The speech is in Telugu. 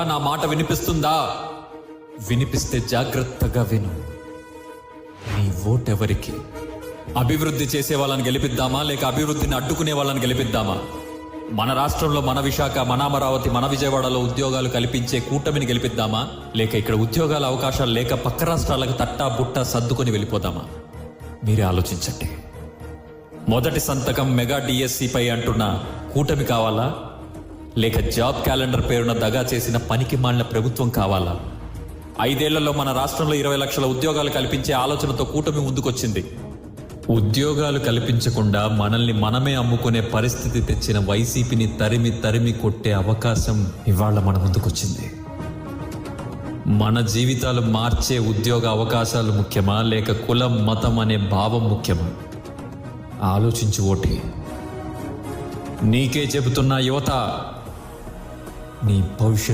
నా మాట వినిపిస్తుందా? వినిపిస్తే జాగ్రత్తగా విను. నీ ఓటెవరికి? అభివృద్ధి చేసే వాళ్ళని గెలిపిద్దామా, లేక అభివృద్ధిని అడ్డుకునే వాళ్ళని గెలిపిద్దామా? మన రాష్ట్రంలో, మన విశాఖ, మన అమరావతి, మన విజయవాడలో ఉద్యోగాలు కల్పించే కూటమిని గెలిపిద్దామా, లేక ఇక్కడ ఉద్యోగాల అవకాశాలు లేక పక్క రాష్ట్రాలకు తట్టా బుట్ట సర్దుకొని వెళ్ళిపోదామా? మీరే ఆలోచించండి. మొదటి సంతకం మెగా డిఎస్సిపై అంటున్న కూటమి కావాలా, లేక జాబ్ క్యాలెండర్ పేరున దగా చేసిన పనికి మాలిన ప్రభుత్వం కావాలా? 5 ఏళ్లలో మన రాష్ట్రంలో 20 లక్షల ఉద్యోగాలు కల్పించే ఆలోచనతో కూటమి ముందుకొచ్చింది. ఉద్యోగాలు కల్పించకుండా మనల్ని మనమే అమ్ముకునే పరిస్థితి తెచ్చిన వైసీపీని తరిమి తరిమి కొట్టే అవకాశం ఇవాళ మన ముందుకొచ్చింది. మన జీవితాలు మార్చే ఉద్యోగ అవకాశాలు ముఖ్యమా, లేక కులం మతం అనే భావం ముఖ్యమా? ఆలోచించి ఓటే. నీకే చెబుతున్నా యువత, నీ భవిష్యత్